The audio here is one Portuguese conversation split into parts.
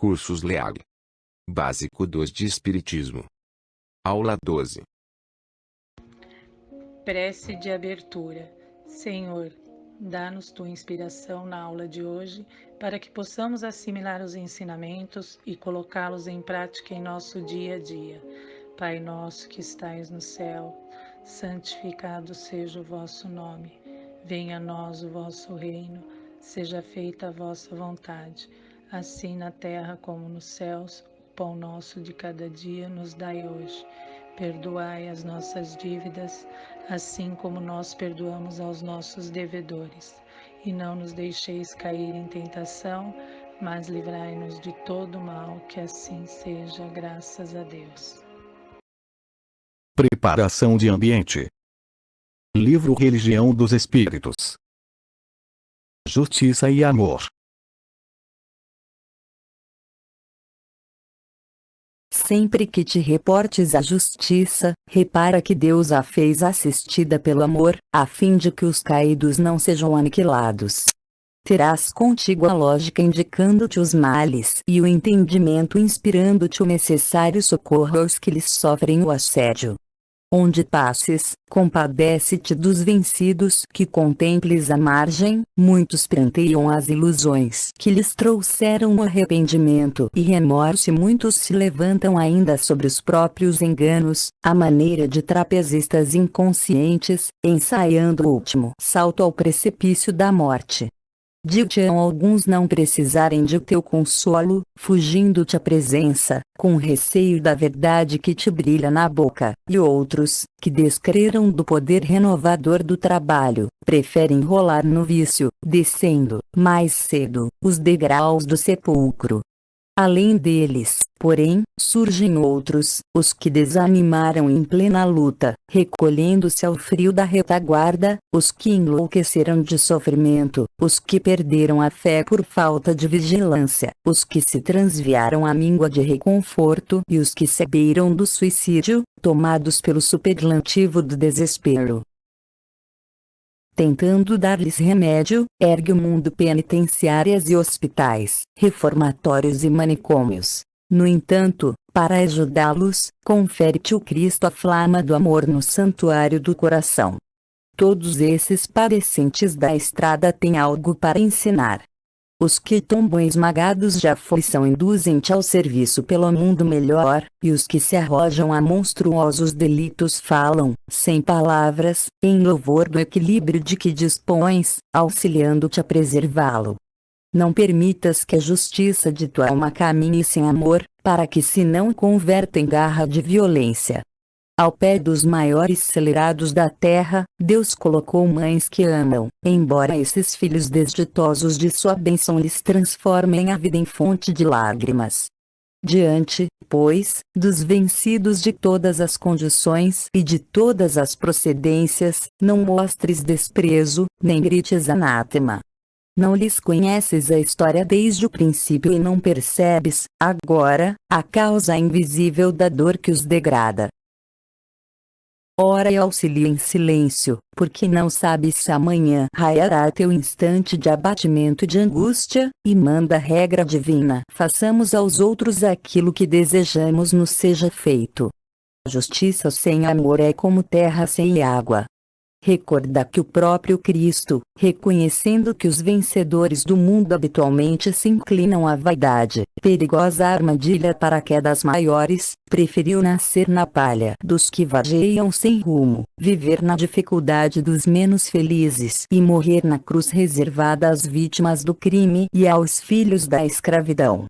Cursos Leal. Básico 2 de Espiritismo. Aula 12. Prece de abertura. Senhor, dá-nos tua inspiração na aula de hoje, para que possamos assimilar os ensinamentos e colocá-los em prática em nosso dia a dia. Pai nosso que estais no céu, santificado seja o vosso nome. Venha a nós o vosso reino, seja feita a vossa vontade, assim na terra como nos céus. O pão nosso de cada dia nos dai hoje. Perdoai as nossas dívidas, assim como nós perdoamos aos nossos devedores. E não nos deixeis cair em tentação, mas livrai-nos de todo mal, que assim seja, graças a Deus. Preparação de ambiente. Livro Religião dos Espíritos. Justiça e Amor. Sempre que te reportes à justiça, repara que Deus a fez assistida pelo amor, a fim de que os caídos não sejam aniquilados. Terás contigo a lógica indicando-te os males e o entendimento inspirando-te o necessário socorro aos que lhes sofrem o assédio. Onde passes, compadece-te dos vencidos que contemples à margem, muitos pranteiam as ilusões que lhes trouxeram o arrependimento e remorso e muitos se levantam ainda sobre os próprios enganos, à maneira de trapezistas inconscientes, ensaiando o último salto ao precipício da morte. Dir-te-ão alguns não precisarem de teu consolo, fugindo-te à presença, com receio da verdade que te brilha na boca, e outros, que descreram do poder renovador do trabalho, preferem rolar no vício, descendo, mais cedo, os degraus do sepulcro. Além deles, porém, surgem outros, os que desanimaram em plena luta, recolhendo-se ao frio da retaguarda, os que enlouqueceram de sofrimento, os que perderam a fé por falta de vigilância, os que se transviaram à míngua de reconforto e os que se beiram do suicídio, tomados pelo superlativo do desespero. Tentando dar-lhes remédio, ergue o mundo penitenciárias e hospitais, reformatórios e manicômios. No entanto, para ajudá-los, confere-te o Cristo a flama do amor no santuário do coração. Todos esses padecentes da estrada têm algo para ensinar. Os que tombam esmagados de aflição induzem-te ao serviço pelo mundo melhor, e os que se arrojam a monstruosos delitos falam, sem palavras, em louvor do equilíbrio de que dispões, auxiliando-te a preservá-lo. Não permitas que a justiça de tua alma caminhe sem amor, para que se não converta em garra de violência. Ao pé dos maiores celerados da terra, Deus colocou mães que amam, embora esses filhos desditosos de sua bênção lhes transformem a vida em fonte de lágrimas. Diante, pois, dos vencidos de todas as condições e de todas as procedências, não mostres desprezo, nem grites anátema. Não lhes conheces a história desde o princípio e não percebes, agora, a causa invisível da dor que os degrada. Ora e auxilia em silêncio, porque não sabes se amanhã raiará teu instante de abatimento e de angústia, e manda a regra divina: façamos aos outros aquilo que desejamos nos seja feito. Justiça sem amor é como terra sem água. Recorda que o próprio Cristo, reconhecendo que os vencedores do mundo habitualmente se inclinam à vaidade, perigosa armadilha para quedas maiores, preferiu nascer na palha dos que vageiam sem rumo, viver na dificuldade dos menos felizes e morrer na cruz reservada às vítimas do crime e aos filhos da escravidão.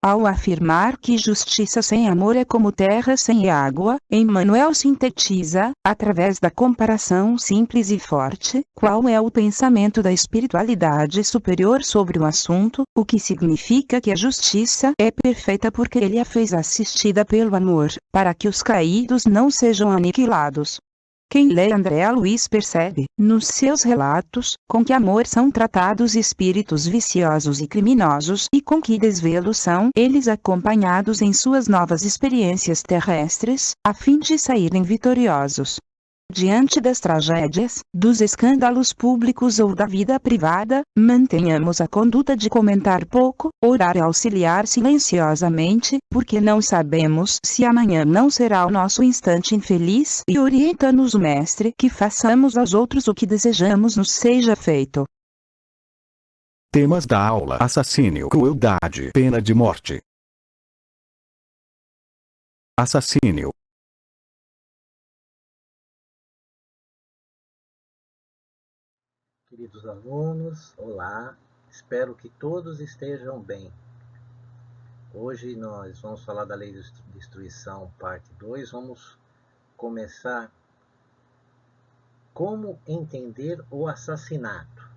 Ao afirmar que justiça sem amor é como terra sem água, Emmanuel sintetiza, através da comparação simples e forte, qual é o pensamento da espiritualidade superior sobre o assunto, o que significa que a justiça é perfeita porque ele a fez assistida pelo amor, para que os caídos não sejam aniquilados. Quem lê André Luiz percebe, nos seus relatos, com que amor são tratados espíritos viciosos e criminosos e com que desvelo são eles acompanhados em suas novas experiências terrestres, a fim de saírem vitoriosos. Diante das tragédias, dos escândalos públicos ou da vida privada, mantenhamos a conduta de comentar pouco, orar e auxiliar silenciosamente, porque não sabemos se amanhã não será o nosso instante infeliz, e orienta-nos o Mestre que façamos aos outros o que desejamos nos seja feito. Temas da aula: assassínio, crueldade, pena de morte. Assassínio. Queridos alunos, olá, espero que todos estejam bem. Hoje nós vamos falar da Lei de Destruição, parte 2. Vamos começar como entender o assassinato.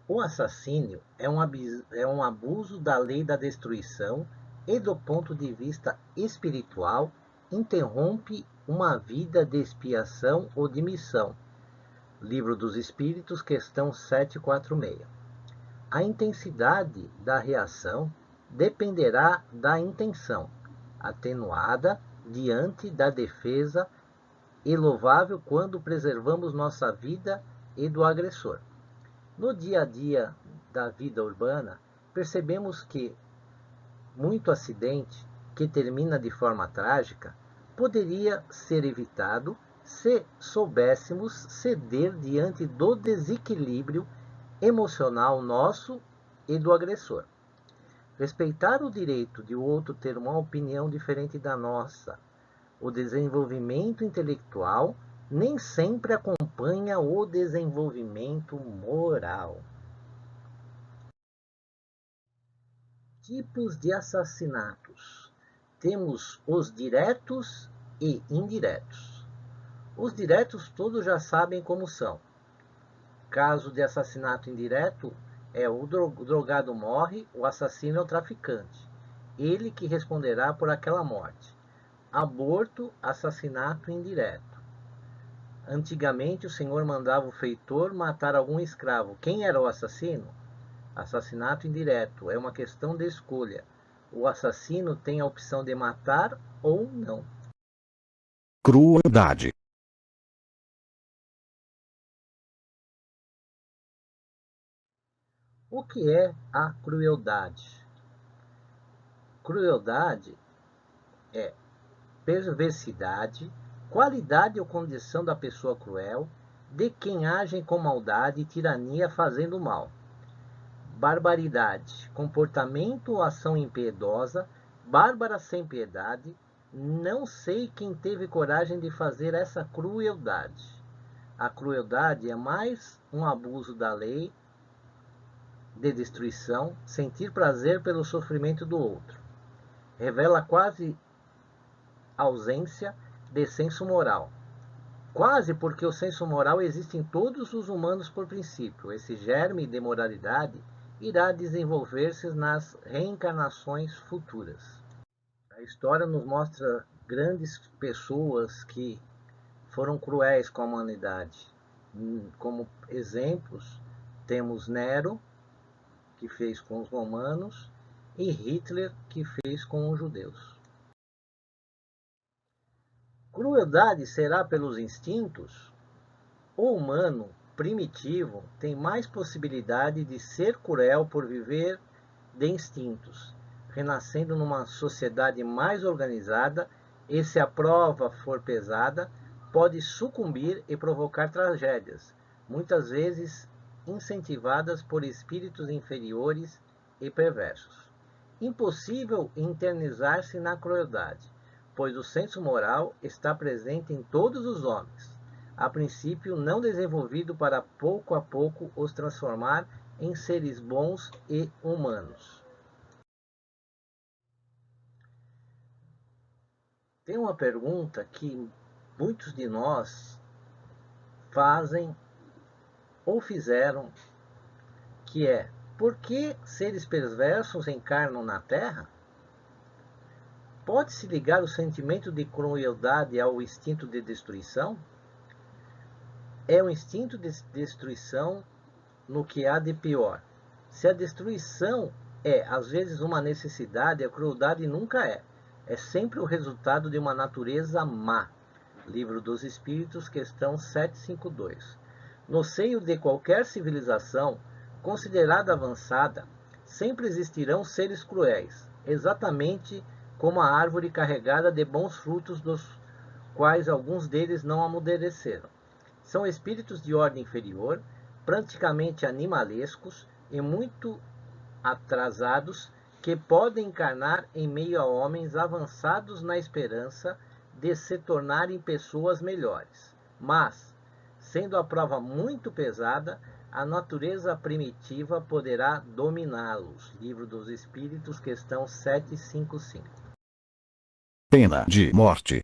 O assassínio é um abuso da lei da destruição e, do ponto de vista espiritual, interrompe uma vida de expiação ou de missão. Livro dos Espíritos, questão 746. A intensidade da reação dependerá da intenção, atenuada diante da defesa, e louvável quando preservamos nossa vida e do agressor. No dia a dia da vida urbana, percebemos que muito acidente que termina de forma trágica poderia ser evitado se soubéssemos ceder diante do desequilíbrio emocional nosso e do agressor. Respeitar o direito de o outro ter uma opinião diferente da nossa. O desenvolvimento intelectual nem sempre acompanha o desenvolvimento moral. Tipos de assassinatos. Temos os diretos e indiretos. Os diretos todos já sabem como são. Caso de assassinato indireto, o drogado morre, o assassino é o traficante. Ele que responderá por aquela morte. Aborto, assassinato indireto. Antigamente o senhor mandava o feitor matar algum escravo. Quem era o assassino? Assassinato indireto. É uma questão de escolha. O assassino tem a opção de matar ou não. Crueldade. O que é a crueldade? Crueldade é perversidade, qualidade ou condição da pessoa cruel, de quem age com maldade e tirania fazendo mal. Barbaridade, comportamento ou ação impiedosa, bárbara sem piedade. Não sei quem teve coragem de fazer essa crueldade. A crueldade é mais um abuso da lei de destruição, sentir prazer pelo sofrimento do outro. Revela quase ausência de senso moral. Quase porque o senso moral existe em todos os humanos por princípio. Esse germe de moralidade irá desenvolver-se nas reencarnações futuras. A história nos mostra grandes pessoas que foram cruéis com a humanidade. Como exemplos, temos Nero, que fez com os romanos, e Hitler, que fez com os judeus. Crueldade será pelos instintos? O humano primitivo tem mais possibilidade de ser cruel por viver de instintos, renascendo numa sociedade mais organizada, e se a prova for pesada, pode sucumbir e provocar tragédias, muitas vezes incentivadas por espíritos inferiores e perversos. Impossível internizar-se na crueldade, pois o senso moral está presente em todos os homens, a princípio não desenvolvido para pouco a pouco os transformar em seres bons e humanos. Tem uma pergunta que muitos de nós fazem ou fizeram, que é: por que seres perversos encarnam na Terra? Pode-se ligar o sentimento de crueldade ao instinto de destruição? É o instinto de destruição no que há de pior. Se a destruição é, às vezes, uma necessidade, a crueldade nunca é. É sempre o resultado de uma natureza má. Livro dos Espíritos, questão 752. No seio de qualquer civilização, considerada avançada, sempre existirão seres cruéis, exatamente como a árvore carregada de bons frutos, dos quais alguns deles não amadureceram. São espíritos de ordem inferior, praticamente animalescos e muito atrasados, que podem encarnar em meio a homens avançados na esperança de se tornarem pessoas melhores. Mas, sendo a prova muito pesada, a natureza primitiva poderá dominá-los. Livro dos Espíritos, questão 755. Pena de morte.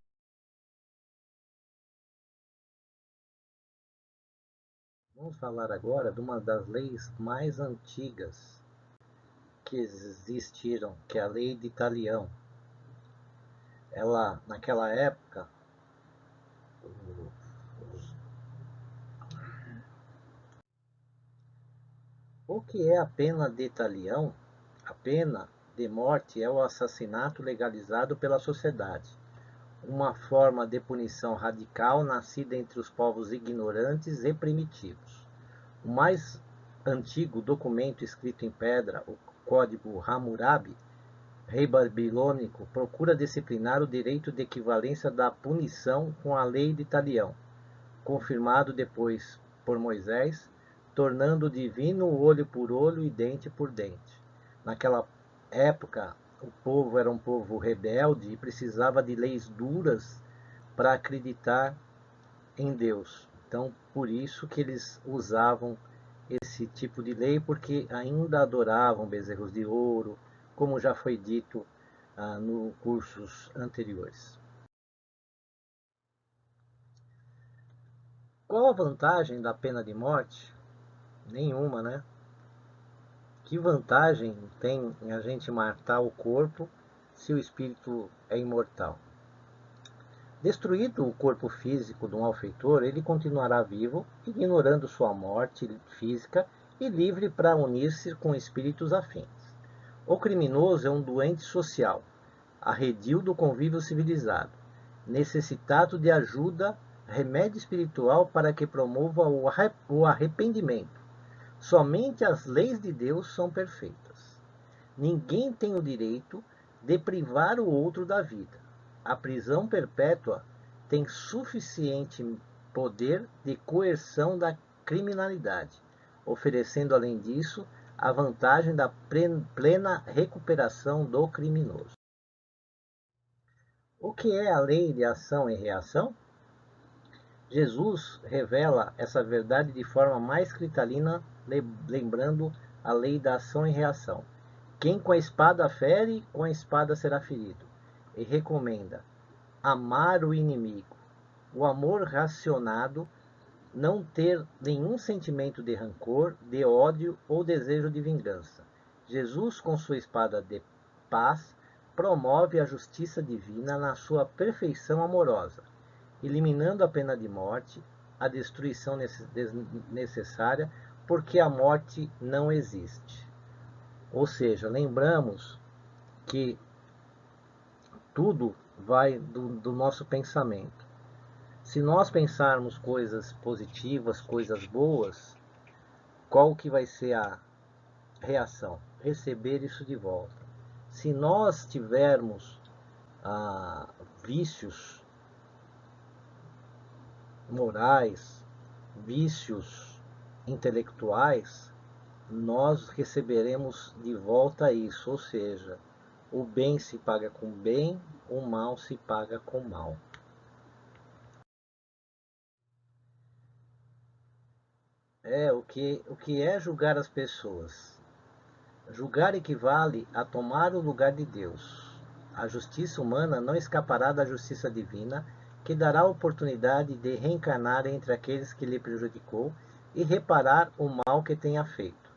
Vamos falar agora de uma das leis mais antigas que existiram, que é a Lei de Talião. Ela, naquela época, o que é a pena de talião? A pena de morte é o assassinato legalizado pela sociedade, uma forma de punição radical nascida entre os povos ignorantes e primitivos. O mais antigo documento escrito em pedra, o Código Hammurabi, rei babilônico, procura disciplinar o direito de equivalência da punição com a lei de Talião, confirmado depois por Moisés, tornando divino olho por olho e dente por dente. Naquela época, o povo era um povo rebelde e precisava de leis duras para acreditar em Deus. Então, por isso que eles usavam esse tipo de lei, porque ainda adoravam bezerros de ouro, como já foi dito nos cursos anteriores. Qual a vantagem da pena de morte? Nenhuma, né? Que vantagem tem em a gente matar o corpo se o espírito é imortal? Destruído o corpo físico de um malfeitor, ele continuará vivo, ignorando sua morte física e livre para unir-se com espíritos afins. O criminoso é um doente social, arredio do convívio civilizado, necessitado de ajuda, remédio espiritual para que promova o arrependimento. Somente as leis de Deus são perfeitas. Ninguém tem o direito de privar o outro da vida. A prisão perpétua tem suficiente poder de coerção da criminalidade, oferecendo, além disso, a vantagem da plena recuperação do criminoso. O que é a lei de ação e reação? Jesus revela essa verdade de forma mais cristalina, lembrando a lei da ação e reação. Quem com a espada fere, com a espada será ferido. E recomenda amar o inimigo. O amor racionado, não ter nenhum sentimento de rancor, de ódio ou desejo de vingança. Jesus, com sua espada de paz, promove a justiça divina na sua perfeição amorosa, eliminando a pena de morte, a destruição necessária, porque a morte não existe. Ou seja, lembramos que tudo vai do nosso pensamento. Se nós pensarmos coisas positivas, coisas boas, qual que vai ser a reação? Receber isso de volta. Se nós tivermos vícios morais, vícios intelectuais, nós receberemos de volta isso, ou seja, o bem se paga com bem, o mal se paga com mal. O que é julgar as pessoas? Julgar equivale a tomar o lugar de Deus. A justiça humana não escapará da justiça divina, que dará a oportunidade de reencarnar entre aqueles que lhe prejudicou e reparar o mal que tenha feito.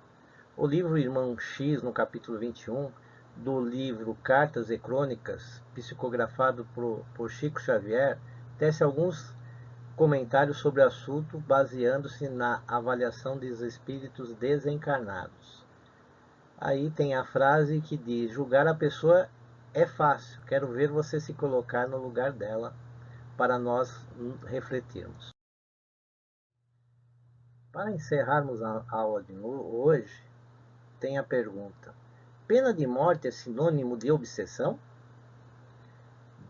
O livro Irmão X, no capítulo 21, do livro Cartas e Crônicas, psicografado por Chico Xavier, tece alguns comentários sobre o assunto, baseando-se na avaliação dos espíritos desencarnados. Aí tem a frase que diz: julgar a pessoa é fácil, quero ver você se colocar no lugar dela para nós refletirmos. Para encerrarmos a aula de hoje, tem a pergunta: pena de morte é sinônimo de obsessão?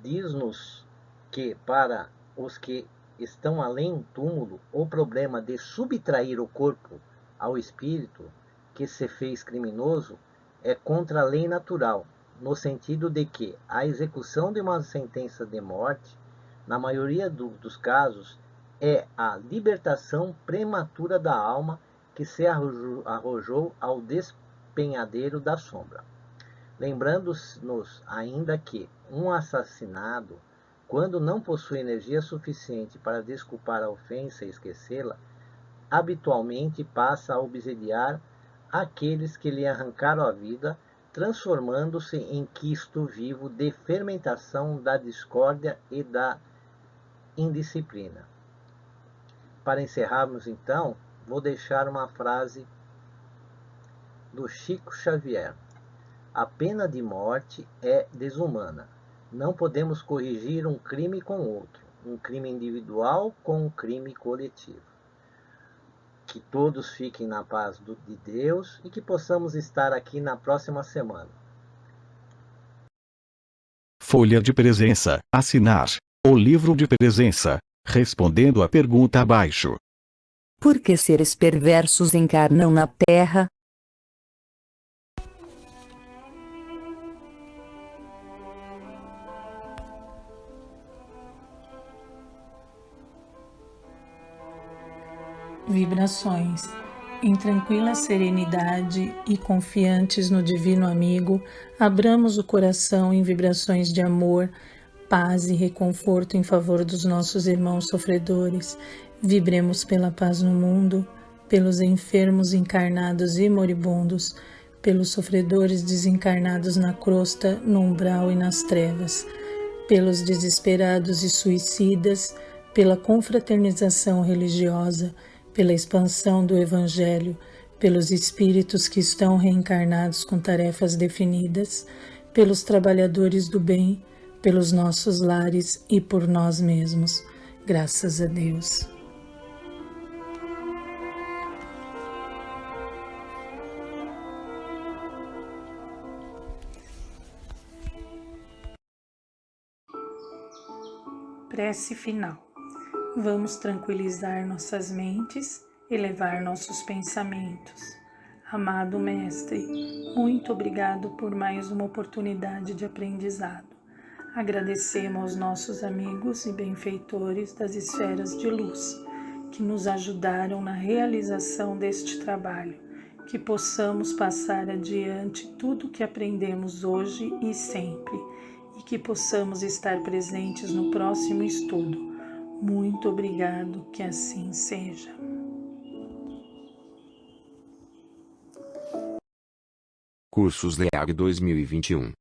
Diz-nos que para os que estão além do túmulo, o problema de subtrair o corpo ao espírito que se fez criminoso é contra a lei natural, no sentido de que a execução de uma sentença de morte, na maioria dos casos, é a libertação prematura da alma que se arrojou ao despenhadeiro da sombra. Lembrando-nos ainda que um assassinado, quando não possui energia suficiente para desculpar a ofensa e esquecê-la, habitualmente passa a obsidiar aqueles que lhe arrancaram a vida, transformando-se em quisto vivo de fermentação da discórdia e da indisciplina. Para encerrarmos, então, vou deixar uma frase do Chico Xavier: a pena de morte é desumana. Não podemos corrigir um crime com outro, um crime individual com um crime coletivo. Que todos fiquem na paz de Deus e que possamos estar aqui na próxima semana. Folha de presença. Assinar o livro de presença, respondendo à pergunta abaixo. Por que seres perversos encarnam na Terra? Vibrações. Em tranquila serenidade e confiantes no Divino Amigo, abramos o coração em vibrações de amor, paz e reconforto em favor dos nossos irmãos sofredores. Vibremos pela paz no mundo, pelos enfermos encarnados e moribundos, pelos sofredores desencarnados na crosta, no umbral e nas trevas, pelos desesperados e suicidas, pela confraternização religiosa, pela expansão do Evangelho, pelos espíritos que estão reencarnados com tarefas definidas, pelos trabalhadores do bem, pelos nossos lares e por nós mesmos. Graças a Deus. Prece final. Vamos tranquilizar nossas mentes, elevar nossos pensamentos. Amado Mestre, muito obrigado por mais uma oportunidade de aprendizado. Agradecemos aos nossos amigos e benfeitores das esferas de luz, que nos ajudaram na realização deste trabalho, que possamos passar adiante tudo o que aprendemos hoje e sempre, e que possamos estar presentes no próximo estudo. Muito obrigado, que assim seja. Cursos LEAG 2021.